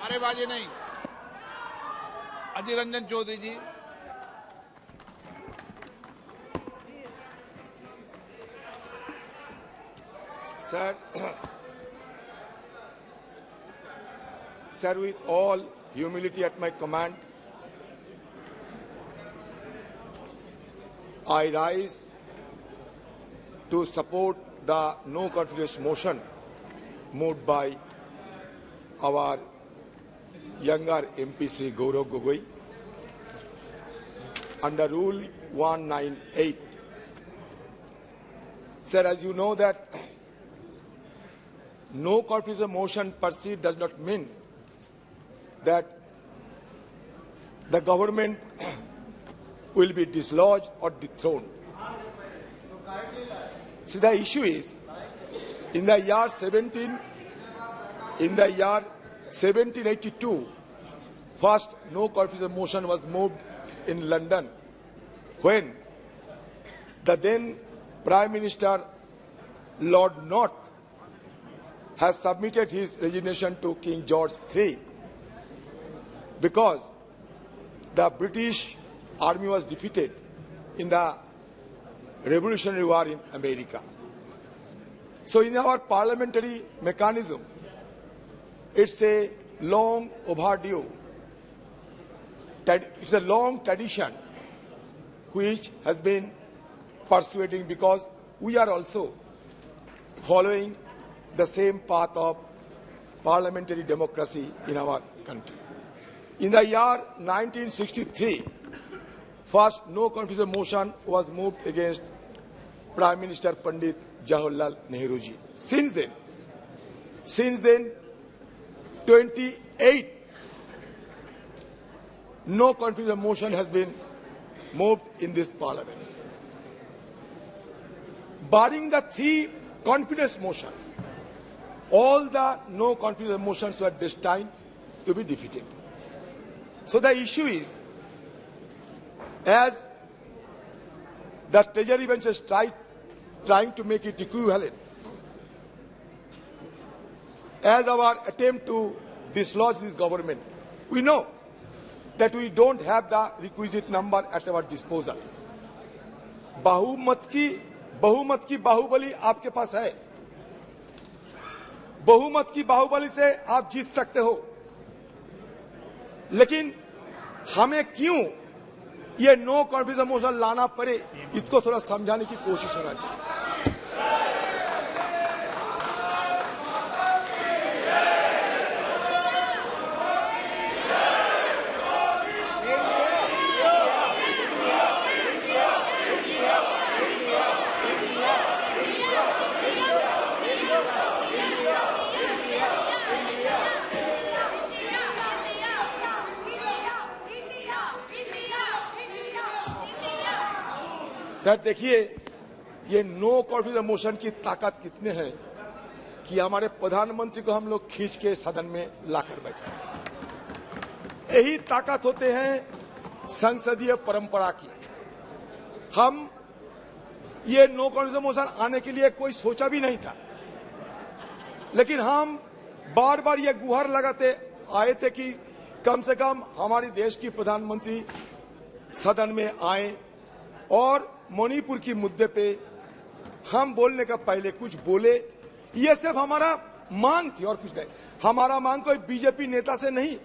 नारेबाजी नहीं। अधीर रंजन चौधरी जी। Sir, sir, with all humility at my command, I rise to support the no confidence motion moved by our younger MP Sri Gaurav Gogoi under Rule 198. Sir, as you know that no confidence motion per se does not mean that the government will be dislodged or dethroned. See, the issue is, in the year 1782, first no confidence motion was moved in London when the then Prime Minister Lord North has submitted his resignation to King George III because the British army was defeated in the Revolutionary War in America. So in our parliamentary mechanism, it's a long overdue, it's a long tradition which has been persuading because we are also following the same path of parliamentary democracy in our country. In the year 1963, first no confidence motion was moved against Prime Minister Pandit Jawaharlal Nehru ji. Since then, 28 no confidence motion has been moved in this parliament. Barring the 3 confidence motions, all the no confidence motions were destined to be defeated. So the issue is, as the Treasury bench is trying to make it equivalent, as our attempt to dislodge this government, we know that we don't have the requisite number at our disposal. बहुमत की बाहुबली आपके पास है, बहुमत की बाहुबली से आप जीत सकते हो, लेकिन हमें क्यों ये नो कॉन्फिडेंस मोशन लाना पड़े, इसको थोड़ा समझाने की कोशिश होना चाहिए। सर देखिए, ये नो कॉन्फिडेंस मोशन की ताकत कितने हैं कि हमारे प्रधानमंत्री को हम लोग खींच के सदन में लाकर बैठे। यही ताकत होते हैं संसदीय परंपरा की। हम ये नो कॉन्फिडेंस मोशन आने के लिए कोई सोचा भी नहीं था, लेकिन हम बार बार ये गुहार लगाते आए थे कि कम से कम हमारे देश की प्रधानमंत्री सदन में आए और मणिपुर की मुद्दे पे हम बोलने का पहले कुछ बोले। ये सिर्फ हमारा मांग थी और कुछ नहीं। हमारा मांग कोई बीजेपी नेता से नहीं,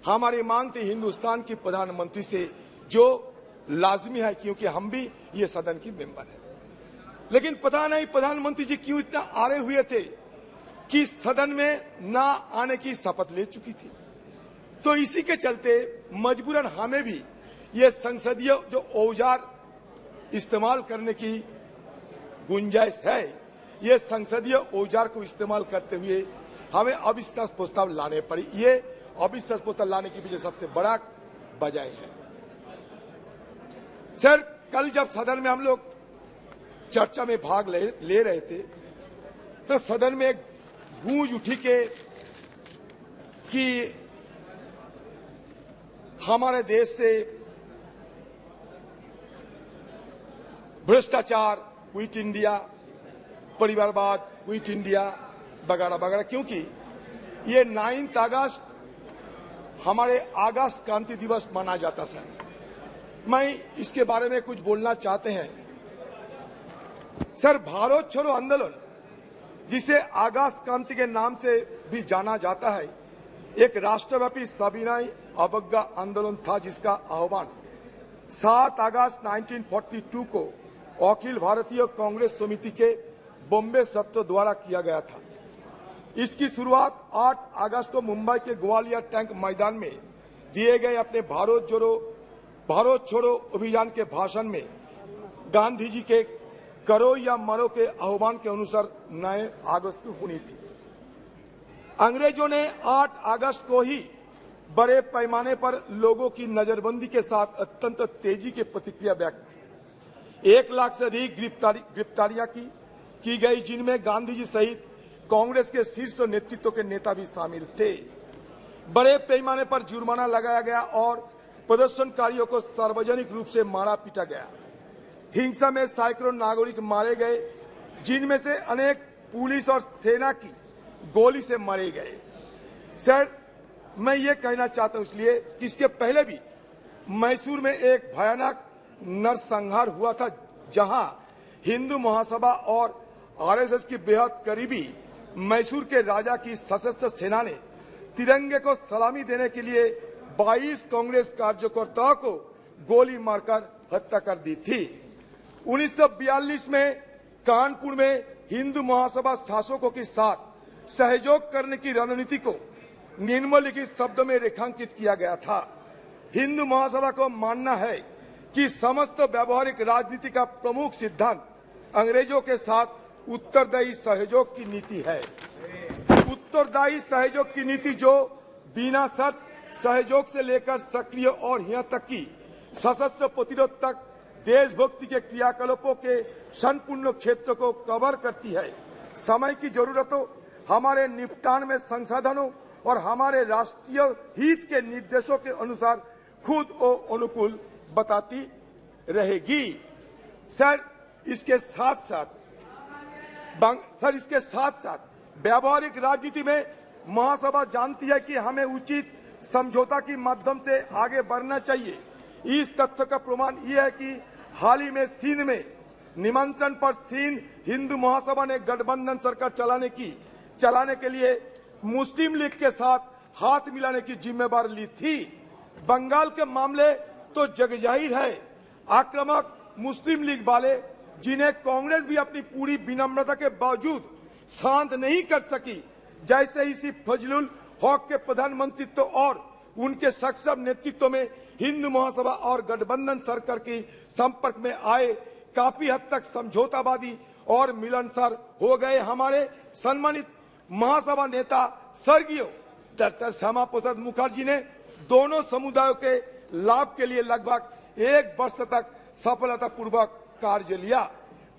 हमारी मांग थी हिंदुस्तान की प्रधानमंत्री से, जो लाजमी है क्योंकि हम भी ये सदन की मेंबर है। लेकिन पता नहीं प्रधानमंत्री जी क्यों इतना आड़े हुए थे कि सदन में ना आने की शपथ ले चुकी थी। तो इसी के चलते मजबूरन हमें भी ये संसदीय जो औजार इस्तेमाल करने की गुंजाइश है, ये संसदीय औजार को इस्तेमाल करते हुए हमें अविश्वास प्रस्ताव लाने पड़ी। ये अविश्वास प्रस्ताव लाने के पीछे सबसे बड़ा वजह है। सर, कल जब सदन में हम लोग चर्चा में भाग ले रहे थे तो सदन में एक गूंज उठी कि हमारे देश से भ्रष्टाचार, क्विट इंडिया, परिवारवाद, क्विट इंडिया वगैरह वगैरह, क्योंकि ये 9 अगस्त हमारे अगस्त क्रांति दिवस मनाया जाता सर। मैं इसके बारे में कुछ बोलना चाहते हैं सर। भारत छोड़ो आंदोलन, जिसे अगस्त क्रांति के नाम से भी जाना जाता है, एक राष्ट्रव्यापी सविनय अवज्ञा आंदोलन था जिसका आह्वान 7 अगस्त 1942 को अखिल भारतीय कांग्रेस समिति के बॉम्बे सत्र द्वारा किया गया था। इसकी शुरुआत 8 अगस्त को मुंबई के ग्वालियर टैंक मैदान में दिए गए अपने भारत छोड़ो अभियान के भाषण में गांधी जी के करो या मरो के आह्वान के अनुसार 9 अगस्त को हुई थी। अंग्रेजों ने 8 अगस्त को ही बड़े पैमाने पर लोगों की नजरबंदी के साथ अत्यंत तेजी की प्रतिक्रिया व्यक्त की। 1 लाख से अधिक गिरफ्तारियां की गई, जिनमें गांधी जी सहित कांग्रेस के शीर्ष नेतृत्व के नेता भी शामिल थे। बड़े पैमाने पर जुर्माना लगाया गया और प्रदर्शनकारियों को सार्वजनिक रूप से मारा पीटा गया। हिंसा में सैकड़ों नागरिक मारे गए, जिनमें से अनेक पुलिस और सेना की गोली से मारे गए। सर, मैं ये कहना चाहता हूं इसलिए कि इसके पहले भी मैसूर में एक भयानक नरसंहार हुआ था, जहां हिंदू महासभा और आरएसएस की बेहद करीबी मैसूर के राजा की सशस्त्र सेना ने तिरंगे को सलामी देने के लिए 22 कांग्रेस कार्यकर्ताओं को गोली मारकर हत्या कर दी थी। 1942 में कानपुर में हिंदू महासभा शासकों के साथ सहयोग करने की रणनीति को निम्नलिखित शब्दों में रेखांकित किया गया था। हिंदू महासभा को मानना है कि समस्त व्यवहारिक राजनीति का प्रमुख सिद्धांत अंग्रेजों के साथ उत्तरदायी सहयोग की नीति है। उत्तरदायी सहयोग की नीति जो बिना शर्त सहयोग से लेकर सक्रिय और यहाँ तक कि सशस्त्र प्रतिरोध तक देशभक्ति के क्रियाकलापों के संपूर्ण क्षेत्र को कवर करती है। समय की जरूरतों, हमारे निपटान में संसाधनों और हमारे राष्ट्रीय हित के निर्देशों के अनुसार खुद को अनुकूल बताती रहेगी। सर, इसके साथ साथ व्यावहारिक राजनीति में महासभा जानती है कि हमें उचित समझौता के माध्यम से आगे बढ़ना चाहिए। इस तथ्य का प्रमाण यह है कि हाल ही में सिंध में निमंत्रण पर सिंध हिंदू महासभा ने गठबंधन सरकार चलाने के लिए मुस्लिम लीग के साथ हाथ मिलाने की जिम्मेदारी ली थी। बंगाल के मामले तो जगजाहिर है। आक्रामक मुस्लिम लीग वाले, जिन्हें कांग्रेस भी अपनी पूरी विनम्रता के बावजूद शांत नहीं कर सकी, जैसे इसी फजलुल हक के प्रधानमंत्रित्व और उनके सक्षम नेतृत्व में हिंदू महासभा और गठबंधन सरकार के संपर्क में आए, काफी हद तक समझौतावादी और मिलनसार हो गए। हमारे सम्मानित महासभा नेता स्वर्गीय डॉक्टर श्यामा प्रसाद मुखर्जी ने दोनों समुदायों के लाभ के लिए लगभग 1 वर्ष तक सफलतापूर्वक कार्य लिया।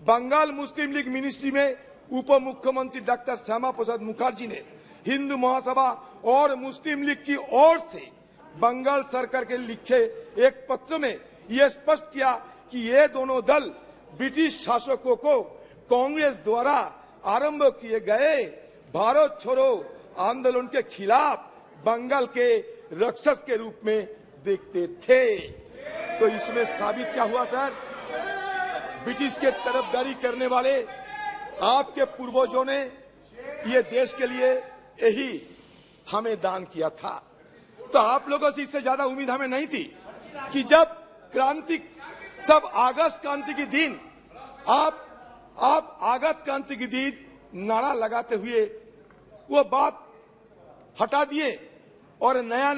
बंगाल मुस्लिम लीग मिनिस्ट्री में उप मुख्यमंत्री डॉक्टर श्यामा प्रसाद मुखर्जी ने हिंदू महासभा और मुस्लिम लीग की ओर से बंगाल सरकार के लिखे एक पत्र में यह स्पष्ट किया कि ये दोनों दल ब्रिटिश शासकों को कांग्रेस द्वारा आरंभ किए गए भारत छोड़ो आंदोलन के खिलाफ बंगाल के राक्षस के रूप में देखते थे। तो इसमें साबित क्या हुआ सर? ब्रिटिश के तरफदारी करने वाले आपके पूर्वजों ने ये देश के लिए यही हमें दान किया था। तो आप लोगों से इससे ज्यादा उम्मीद हमें नहीं थी कि जब अगस्त क्रांति के दिन आप अगस्त क्रांति के दिन नारा लगाते हुए वो बात हटा दिए और नया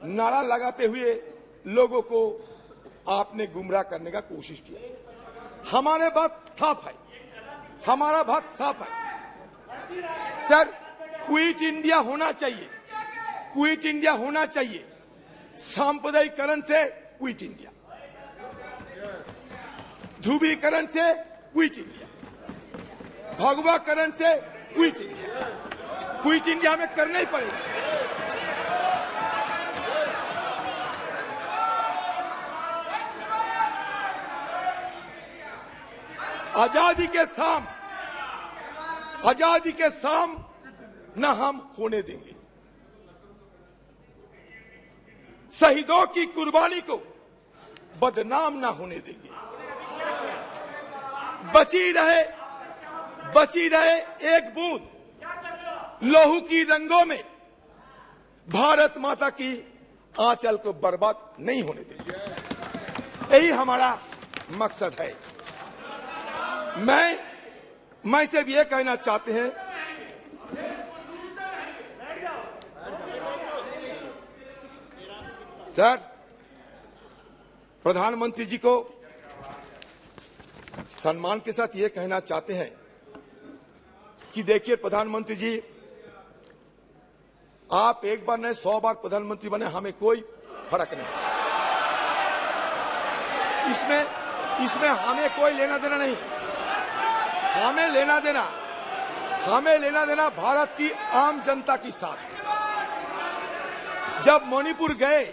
नारा लगाते हुए लोगों को आपने गुमराह करने का कोशिश किया। हमारा बात साफ है सर, क्विट इंडिया होना चाहिए। सांप्रदायिकरण से क्विट इंडिया, ध्रुवीकरण से क्विट इंडिया, भगवाकरण से क्विट इंडिया हमें करना ही पड़ेगा। आजादी के साम न हम होने देंगे। शहीदों की कुर्बानी को बदनाम ना होने देंगे। बची रहे एक बूंद लहू की रंगों में भारत माता की आंचल को बर्बाद नहीं होने देंगे। यही हमारा मकसद है। मैं सिर्फ ये कहना चाहते हैं, सर, प्रधानमंत्री जी को सम्मान के साथ ये कहना चाहते हैं कि देखिए प्रधानमंत्री जी, आप एक बार नहीं 100 बार प्रधानमंत्री बने, हमें कोई फर्क नहीं। इसमें हमें कोई लेना देना नहीं। हमें लेना देना भारत की आम जनता के साथ। जब मणिपुर गए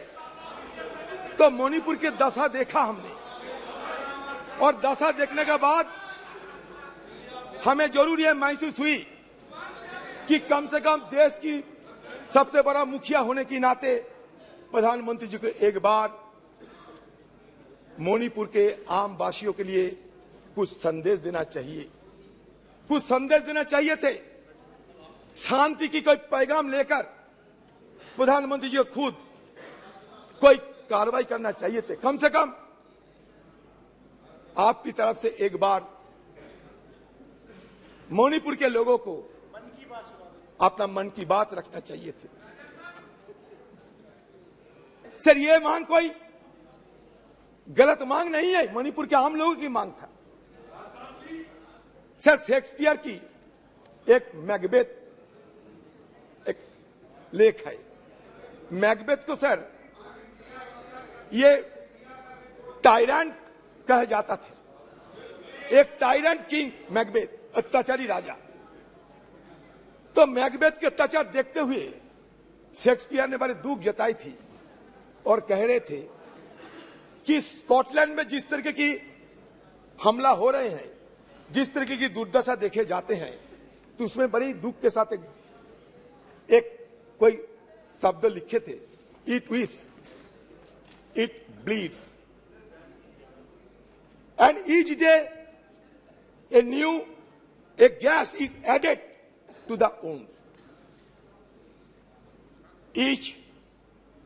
तो मणिपुर की दशा देखा हमने, और दशा देखने के बाद हमें जरूर यह महसूस हुई कि कम से कम देश की सबसे बड़ा मुखिया होने के नाते प्रधानमंत्री जी को एक बार मणिपुर के आम वासियों के लिए कुछ संदेश देना चाहिए थे। शांति की कोई पैगाम लेकर प्रधानमंत्री जी को खुद कोई कार्रवाई करना चाहिए थे। कम से कम आपकी तरफ से एक बार मणिपुर के लोगों को अपना मन की बात रखना चाहिए थे। सर, ये मांग कोई गलत मांग नहीं है, मणिपुर के आम लोगों की मांग था। सर, शेक्सपियर की एक मैकबेथ एक लेख है। मैकबेथ को सर ये टायरेंट कहा जाता था। एक टायरेंट किंग मैकबेथ, अत्याचारी राजा। तो मैकबेथ के अत्याचार देखते हुए शेक्सपियर ने बड़े दुख जताई थी और कह रहे थे कि स्कॉटलैंड में जिस तरीके की हमला हो रहे हैं, जिस तरीके की दुर्दशा देखे जाते हैं, तो उसमें बड़ी दुख के साथ एक कोई शब्द लिखे थे, it weeps, it bleeds, and each day a gas is added to the wounds. Each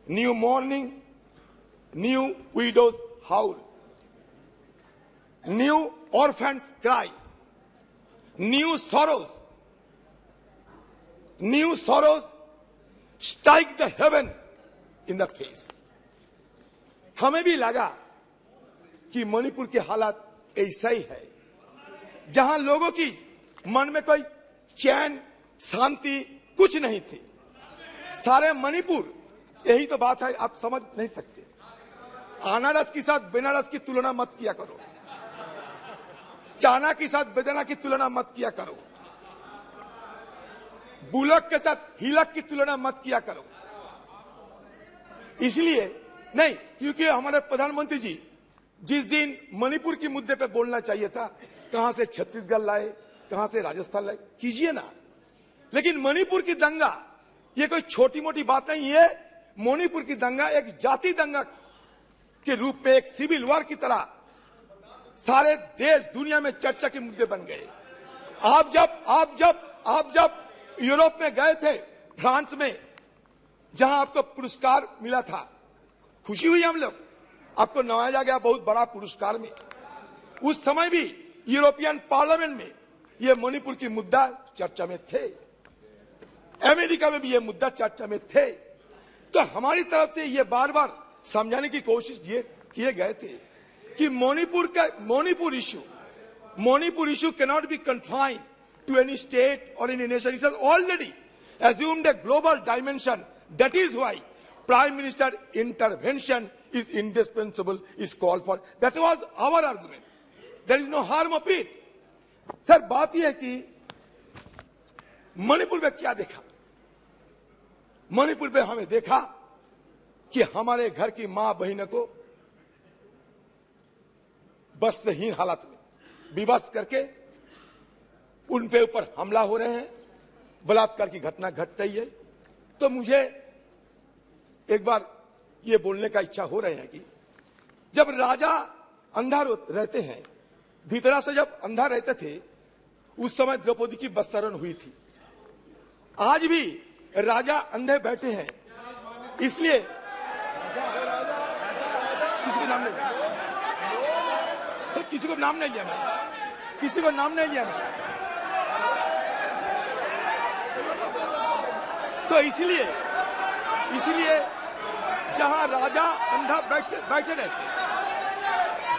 new morning, new widows howl, new orphans cry, new sorrows strike the heaven in the face. हमें भी लगा कि मणिपुर की हालत ऐसा ही है, जहां लोगों की मन में कोई चैन शांति कुछ नहीं थी। सारे मणिपुर, यही तो बात है, आप समझ नहीं सकते। अनारस के साथ बनारस की तुलना मत किया करो, चाना के साथ बेदाना की तुलना मत किया करो, बुलक के साथ हिलक की तुलना मत किया करो। इसलिए नहीं, क्योंकि हमारे प्रधानमंत्री जी जिस दिन मणिपुर के मुद्दे पे बोलना चाहिए था, कहां से छत्तीसगढ़ लाए, कहां से राजस्थान लाए, कीजिए ना। लेकिन मणिपुर की दंगा ये कोई छोटी मोटी बात नहीं है। मणिपुर की दंगा एक जाति दंगा के रूप में, एक सिविल वॉर की तरह सारे देश दुनिया में चर्चा के मुद्दे बन गए। आप जब यूरोप में गए थे, फ्रांस में, जहां आपको पुरस्कार मिला था, खुशी हुई हम लोग, आपको नवाजा गया बहुत बड़ा पुरस्कार में। उस समय भी यूरोपियन पार्लियामेंट में यह मणिपुर की मुद्दा चर्चा में थे, अमेरिका में भी यह मुद्दा चर्चा में थे। तो हमारी तरफ से यह बार बार समझाने की कोशिश ये किए गए थे कि Manipur issue cannot be confined to any state और any nation. It has already assumed a global dimension. That is why Prime Minister intervention is indispensable, is called for. That was our argument. There is no harm of it. Sir, बात यह है कि मणिपुर में क्या देखा? मणिपुर में हमें देखा कि हमारे घर की मां बहनों को वस्त्रहीन हालत में विवश करके उन पे ऊपर हमला हो रहे हैं, बलात्कार की घटना घट रही है। तो मुझे एक बार ये बोलने का इच्छा हो रहे हैं कि जब राजा अंधा रहते हैं, धृतराष्ट्र जब अंधा रहते थे, उस समय द्रौपदी की वस्त्रण हुई थी। आज भी राजा अंधे बैठे हैं, इसलिए किसी को नाम नहीं लिया, किसी को नाम नहीं लिया मैंने, किसी को नाम नहीं लिया मैंने। तो इसलिए जहां राजा अंधा बैठे रहते,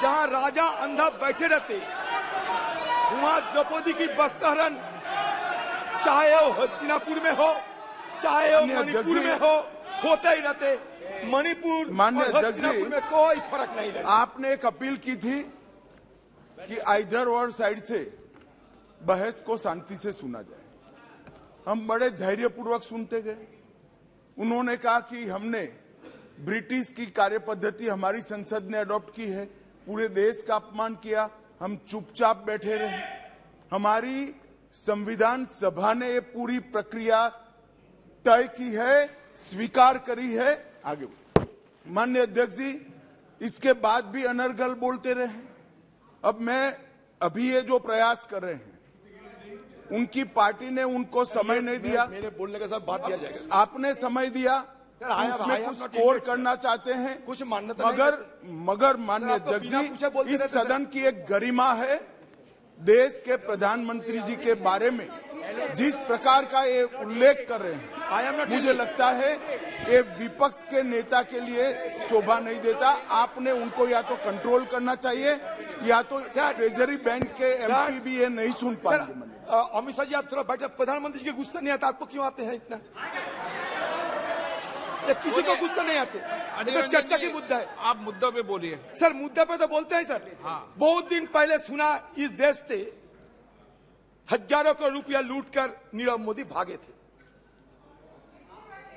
जहां राजा अंधा बैठे रहते, वहां द्रौपदी की वस्त्रहरण चाहे वो हस्तिनापुर में हो, चाहे वो मणिपुर में हो, होते ही रहते। मणिपुर और हस्तिनापुर में कोई फर्क नहीं रहता। आपने एक अपील की थी कि आइदर और साइड से बहस को शांति से सुना जाए। हम बड़े धैर्यपूर्वक सुनते गए। उन्होंने कहा कि हमने ब्रिटिश की कार्य पद्धति हमारी संसद ने अडॉप्ट की है, पूरे देश का अपमान किया, हम चुपचाप बैठे रहे। हमारी संविधान सभा ने ये पूरी प्रक्रिया तय की है, स्वीकार करी है। आगे माननीय अध्यक्ष जी, इसके बाद भी अनर्गल बोलते रहे। अब मैं अभी ये जो प्रयास कर रहे हैं, उनकी पार्टी ने उनको समय नहीं दिया। मेरे बोलने के साथ बात किया जाएगा। आपने समय दिया, उसमें कुछ स्कोर करना चाहते हैं, कुछ मान्यता मगर माननीय अध्यक्ष जी, इस सदन की एक गरिमा है। देश के प्रधानमंत्री जी के बारे में जिस प्रकार का ये उल्लेख कर रहे हैं, मुझे लगता है ये विपक्ष के नेता के लिए शोभा नहीं देता। आपने उनको या तो कंट्रोल करना चाहिए, या तो ट्रेजरी बैंक के एमपी भी ये नहीं सुन पाएंगे। अमित शाह जी, आप थोड़ा बैठे, प्रधानमंत्री जी के गुस्सा नहीं आता आपको? क्यों आते हैं इतना? किसी को गुस्सा नहीं आते? तो चर्चा की मुद्दा है, आप मुद्दों पे बोलिए। सर मुद्दा पे तो बोलते हैं सर। हाँ। बहुत दिन पहले सुना इस देश से हजारों करोड़ रुपया लूटकर नीरव मोदी भागे थे,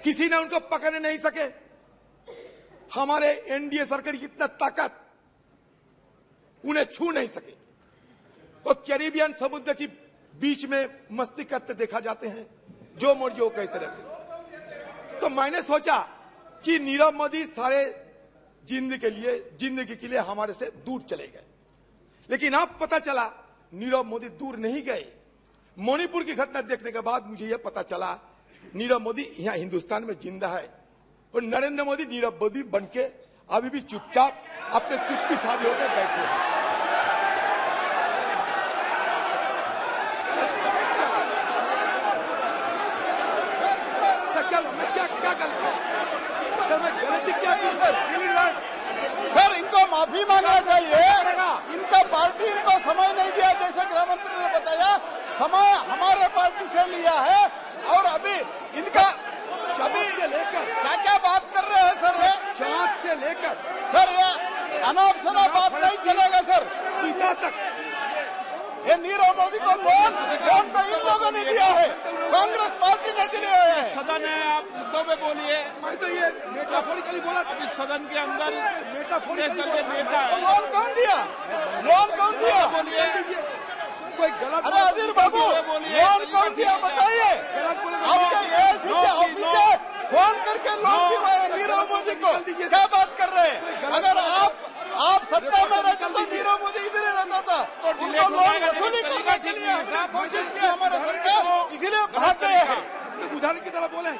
किसी ने उनको पकड़ नहीं सके। हमारे एनडीए सरकार की इतना ताकत, उन्हें छू नहीं सके। वो कैरिबियन समुद्र की बीच में मस्ती करते देखा जाते हैं, जो मर्जी वो कहते रहते। तो मैंने सोचा कि नीरव मोदी सारे जिंदगी के लिए हमारे से दूर चले गए, लेकिन अब पता चला नीरव मोदी दूर नहीं गए। मणिपुर की घटना देखने के बाद मुझे यह पता चला नीरव मोदी यहाँ हिंदुस्तान में जिंदा है, और नरेंद्र मोदी नीरव मोदी बनके अभी भी चुपचाप अपने चुप्पी साधे होकर बैठे हैं। सर इनको माफी मांगना चाहिए। इनका पार्टी इनको समय नहीं दिया, जैसे गृह मंत्री ने बताया, समय हमारे पार्टी से लिया है। और अभी इनका से लेकर क्या क्या बात कर रहे हैं सर? ये चाँद से लेकर सर ये अनाप शनाप बात नहीं चलेगा सर। चीता तक ये नीरव मोदी को लोन पे इन लोगों ने दिया है, कांग्रेस पार्टी ने दिए हुए हैं। सदन है, आप मुद्दों पे बोलिए। मैं तो ये मेटाफोरिकली बोला। इस सदन के अंदर मेटाफोरिकली नेता है। लोन कौन दिया? लोन कौन दिया? बोलिए। कोई गलत? अरे अजीर बाबू, लोन कौन दिया बताइए? आपके एआईसीसी ऑफिस फोन करके लोन दिलवाए नीरव मोदी को। क्या बात कर रहे हैं? अगर आप सत्ता में रहते तो नीरव मोदी इधर ही रहता था। उनको लोन वसूली करने के लिए हमने कोशिश की, हमारा सरकार इसीलिए भाग गए हैं। उदाहरण की तरह बोले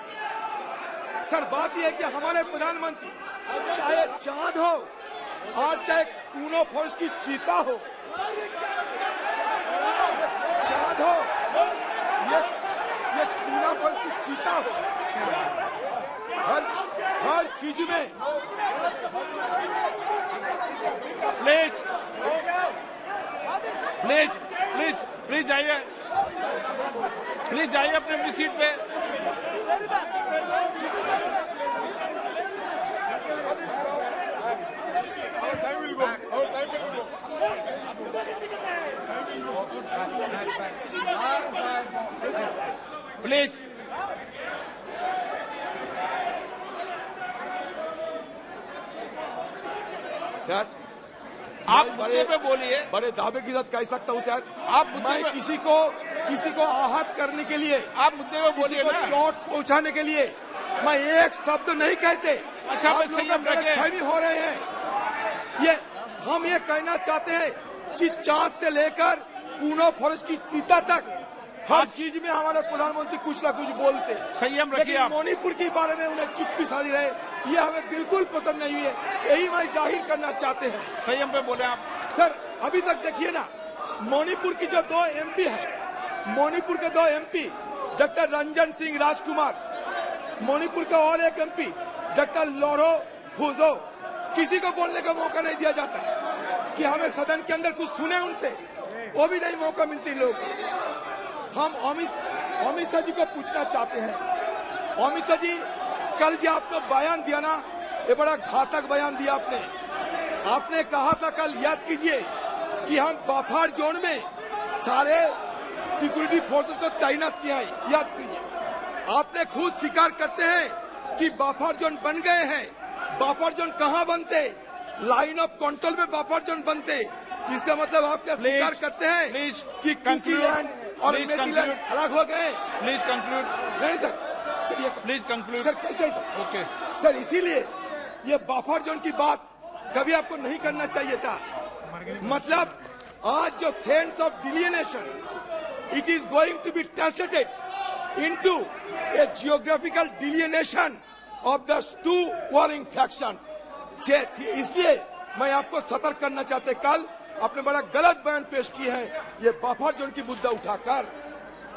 सर। बात यह है कि हमारे प्रधानमंत्री चाहे चांद हो और चाहे कूनो फोर्स की चीता हो, चांद हो, ये कूनो फोर्स की चीता हो, हर चीज में प्लीज जाइए, अपने अपनी सीट पे। प्लीज सर, आप मुद्दे पे बोलिए। बड़े दावे के साथ कह सकता हूँ सर। आप मैं किसी को आहत करने के लिए, आप मुद्दे पे बोलिए किसी को ना। चोट पहुंचाने के लिए मैं एक शब्द नहीं कहते। अच्छा, आप मैं लोग संयम रखें। गलतफहमी हो रहे हैं। ये हम ये कहना चाहते हैं कि चाँद से लेकर पूनो फॉरेस्ट की चीता तक हर चीज में हमारे प्रधानमंत्री कुछ ना कुछ बोलते हैं। संयम रखिए लेकिन आप। मणिपुर के बारे में उन्हें चुप्पी साधी रहे, ये हमें बिल्कुल पसंद नहीं हुई है। यही मैं जाहिर करना चाहते हैं। संयम पे बोले आप। सर अभी तक देखिए ना, मणिपुर की जो 2 MP है, मणिपुर के 2 MP डॉक्टर रंजन सिंह राजकुमार, मणिपुर का और एक MP डॉक्टर लोरो फुजो, किसी को बोलने का मौका नहीं दिया जाता कि हमें सदन के अंदर कुछ सुने उनसे, वो भी नहीं मौका मिलती लोग। हम अमित शाह जी को पूछना चाहते हैं, अमित शाह जी कल जो आपने बयान दिया ना, ये बड़ा घातक बयान दिया आपने। आपने कहा था कल, याद कीजिए, कि हम बफर जोन में सारे सिक्योरिटी फोर्सेस को तैनात किया है। याद कीजिए, आपने खुद स्वीकार करते हैं कि बफर जोन बन गए हैं। बफर जोन कहाँ बनते? लाइन ऑफ कंट्रोल में बफर जोन बनते। इसका मतलब आप क्या स्वीकार करते हैं कि कुकीलैंड और मेटीलैंड अलग हो गए? Please conclude. नहीं सर, चलिए प्लीज कंक्लूड। सर, कैसे सर? ओके सर, इसीलिए ये बफर जोन की बात कभी आपको नहीं करना चाहिए था। मतलब आज जो sense of delineation, it is going to be translated into a geographical delineation of the 2 warring faction. इसलिए मैं आपको सतर्क करना चाहते, कल आपने बड़ा गलत बयान पेश किया है। ये बफर जोन की मुद्दा उठाकर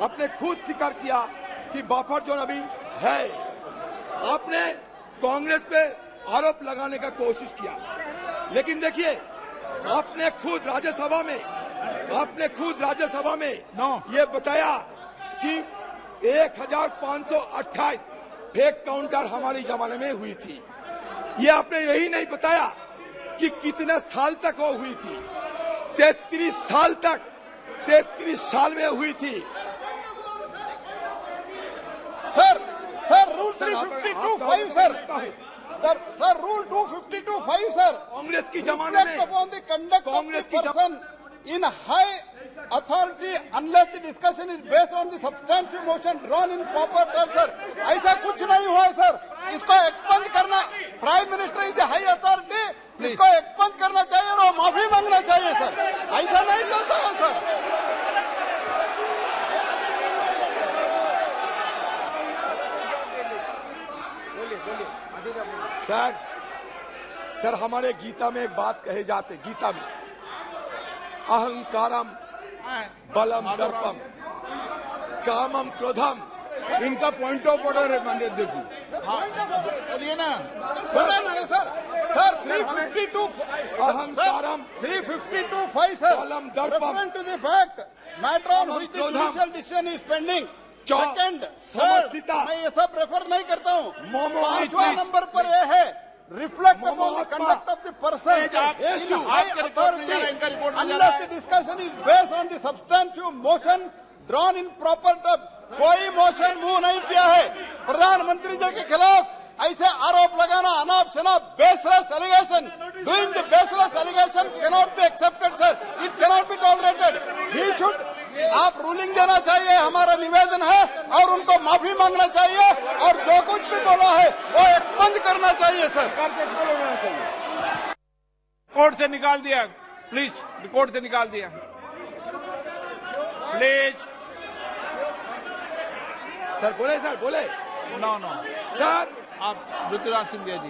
आपने खुद स्वीकार किया कि बफर जोन अभी है। आपने कांग्रेस पे आरोप लगाने का कोशिश किया, लेकिन देखिए आपने खुद राज्यसभा में ये बताया कि 1528 फेक काउंटर हमारे जमाने में हुई थी। ये आपने यही नहीं बताया कि कितने साल तक वो हुई थी। 33 साल तक, 33 साल में हुई थी। Sir rule 352(5) sir rule 252(5) sir, Congress की जमाने में upon the conduct of Congress the की person in high authority unless the discussion is based on the substantive motion drawn in proper terms, sir ऐसा कुछ नहीं हुआ है सर। इसको एक्सपंज करना, prime minister is the high authority, इसको expunge करना चाहिए और माफी मांगना चाहिए सर। ऐसा नहीं चलता है सर। सर हमारे गीता में एक बात कहे जाते, गीता में अहंकारम बलम दर्पम कामम क्रोधम। इनका पॉइंट ऑफ ऑर्डर है माननीय अध्यक्ष जी। बोलिए ना। सर 352 अहंकारम 352(5) सर, बलम दर्पम referring to the fact matter on which the क्रोधम। judicial decision is pending। चौ- सेकंड समर्थिता। सर, मैं ये सब रेफर नहीं करता हूँ। मोमो 5वां नीति। नंबर पर यह है, रिफ्लेक्ट मोमो अपॉन द आत्मा। कंडक्ट ऑफ द पर्सन आप- इन आपके हाई रिपोर्ट में जा रहा है, इनका रिपोर्ट में जा रहा अनलेस है। The discussion is based on the substantial motion drawn in proper term. कोई मोशन मूव नहीं किया है। प्रधानमंत्री जी के खिलाफ ऐसे आरोप लगाना, अनाप शनाप baseless allegation, doing the baseless allegation cannot be accepted sir, it cannot be tolerated. He should, आप रूलिंग देना चाहिए, हमारा निवेदन है, और उनको माफी मांगना चाहिए, और जो कुछ भी बोला है वो एक्सपंज करना चाहिए सर। कोर्ट से निकाल दिया, प्लीज कोर्ट से निकाल दिया, प्लीज। सर बोले नो सर। आप ज्योतिराज सिंधिया जी।